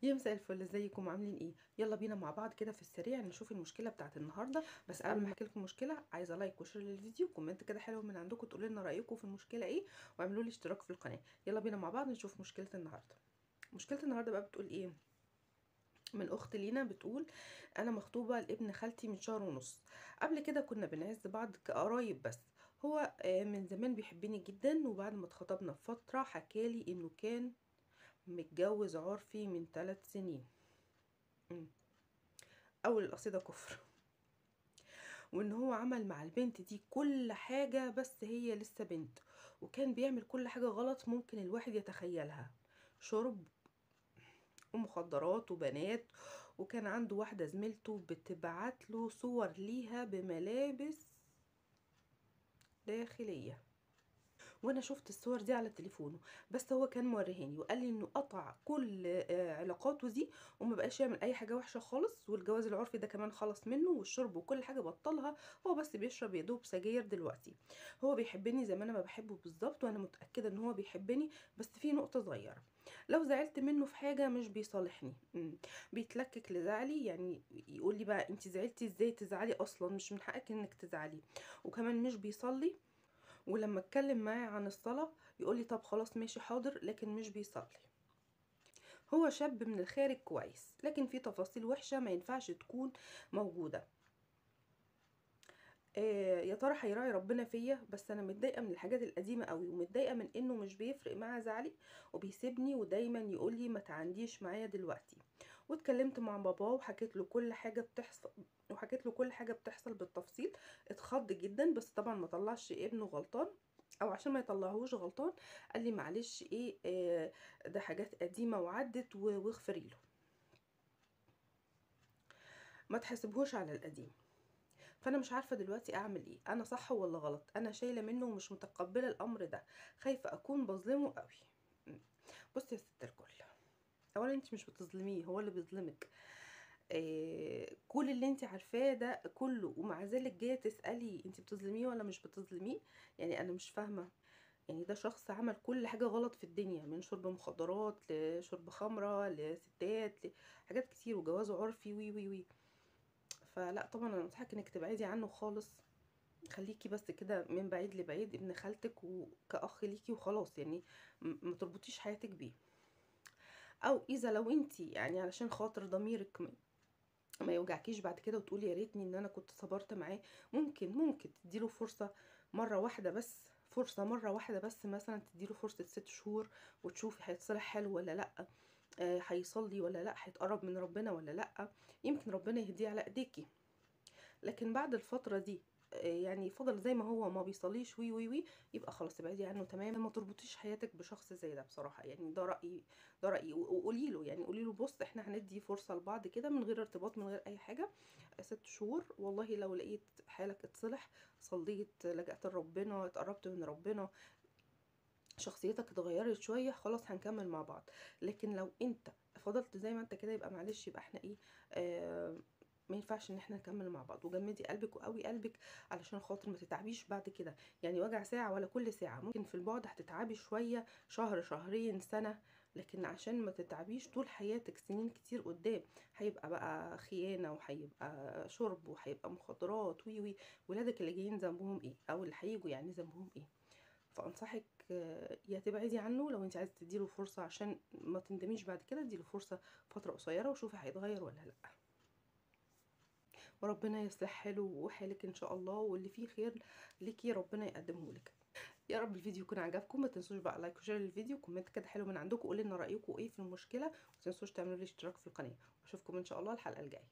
يا مساء الفل، ازيكم عاملين ايه؟ يلا بينا مع بعض كده في السريع نشوف المشكله بتاعت النهارده. بس قبل ما احكي لكم المشكله عايزه لايك وشير للفيديو، كومنت كده حلو من عندكم تقولوا لنا رايكم في المشكله ايه، واعملوا لي اشتراك في القناه. يلا بينا مع بعض نشوف مشكله النهارده. مشكله النهارده بقى بتقول ايه؟ من اخت لينا بتقول: انا مخطوبه لابن خالتي من شهر ونص. قبل كده كنا بنعز بعض كقرايب، بس هو من زمان بيحبني جدا، وبعد ما اتخطبنا بفتره حكالي انه كان متجوز عرفي من 3 سنين. اول القصيده كفر، وان هو عمل مع البنت دي كل حاجة بس هي لسه بنت، وكان بيعمل كل حاجة غلط ممكن الواحد يتخيلها: شرب ومخدرات وبنات، وكان عنده واحدة زميلته بتبعت له صور ليها بملابس داخلية، وانا شفت الصور دي على تليفونه. بس هو كان موريهاني وقال لي انه قطع كل علاقاته دي، وما بقاش يعمل اي حاجه وحشه خالص، والجواز العرفي ده كمان خلص منه، والشرب وكل حاجه بطلها. هو بس بيشرب يدوب سجاير دلوقتي. هو بيحبني زي ما انا ما بحبه بالظبط، وانا متاكده ان هو بيحبني، بس في نقطه صغيره: لو زعلت منه في حاجه مش بيصالحني. بيتلكك لزعلي، يعني يقول لي بقى: انت زعلتي ازاي؟ تزعلي اصلا مش من حقك انك تزعلي. وكمان مش بيصلي، ولما اتكلم معاه عن الصلاة يقولي طب خلاص ماشي حاضر، لكن مش بيصلي. هو شاب من الخارج كويس، لكن في تفاصيل وحشة ما ينفعش تكون موجودة. يا ترى هيراعي ربنا فيا؟ بس انا متضايقه من الحاجات القديمه قوي، ومتضايقه من انه مش بيفرق مع زعلي وبيسيبني، ودايما يقول لي ما تعنديش معايا دلوقتي. واتكلمت مع باباه وحكيت له كل حاجه بتحصل، بالتفصيل. اتخض جدا، بس طبعا ما طلعش ابنه غلطان، او عشان ما يطلعهوش غلطان قال لي معلش ايه، ده حاجات قديمه وعدت واغفري له، ما تحسبهوش على القديم. فانا مش عارفه دلوقتي اعمل ايه، انا صح ولا غلط؟ انا شايله منه ومش متقبله الامر ده، خايفه اكون بظلمه قوي. م. بصي يا ست الكل، اولا انت مش بتظلميه، هو اللي بيظلمك. كل اللي انت عارفاه ده كله، ومع ذلك جايه تسالي انت بتظلميه ولا مش بتظلميه؟ يعني انا مش فاهمه. يعني ده شخص عمل كل حاجه غلط في الدنيا، من شرب مخدرات لشرب خمره لستات لحاجات كتير، وجوازه عرفي وي وي وي. فلا طبعا انا انصحك انك تبعدي عنه خالص. خليكي بس كده من بعيد لبعيد، ابن خالتك وكأخ ليكي وخلاص، يعني ما تربطيش حياتك بيه. او اذا لو انتي يعني علشان خاطر ضميرك ما يوجعكيش بعد كده وتقولي يا ريتني ان انا كنت صبرت معاه، ممكن تديله فرصة مرة واحدة بس، مثلا تديله فرصة 6 شهور، وتشوفي هيتصلح حلو ولا لا، هيصلي ولا لا، هيتقرب من ربنا ولا لا، يمكن ربنا يهديه على ايديكي. لكن بعد الفترة دي يعني فضل زي ما هو ما بيصليش وي وي وي، يبقى خلاص ابعدي عنه تماما. ما تربطيش حياتك بشخص زي ده بصراحة، يعني ده رأيي. وقولي له، يعني قولي له بص احنا هندي فرصة لبعض كده من غير ارتباط، من غير اي حاجة، 6 شهور. والله لو لقيت حالك اتصلح، صليت لجأت لربنا، اتقربت من ربنا، شخصيتك اتغيرت شوية، خلاص هنكمل مع بعض. لكن لو انت فضلت زي ما انت كده، يبقى معلش، يبقى احنا ايه، ما ينفعش ان احنا نكمل مع بعض. وجمدي قلبك وقوي قلبك علشان خاطر ما تتعبيش بعد كده. يعني وجع ساعة ولا كل ساعة، ممكن في البعد هتتعبي شوية، شهر شهرين سنة، لكن عشان ما تتعبيش طول حياتك سنين كتير قدام، هيبقى بقى خيانة، وهيبقى شرب، وهيبقى مخدرات وي وي. ولادك اللي جايين ذنبهم ايه؟ او اللي هيجوا يعني ذنبهم ايه؟ فانصحك يا تبعدي عنه لو انت عايزه تديله فرصه عشان ما تندميش بعد كده، اديله فرصه فتره قصيره وشوفي هيتغير ولا لا. وربنا يصلح حاله وحالك ان شاء الله، واللي فيه خير ليكي ربنا يقدمه لك. يا رب الفيديو يكون عجبكم. ما تنسوش بقى لايك وشير للفيديو، كومنت كده حلو من عندكم، قولوا لنا رايكم ايه في المشكله، وما تنسوش تعملوا لي اشتراك في القناه. واشوفكم ان شاء الله الحلقه الجايه.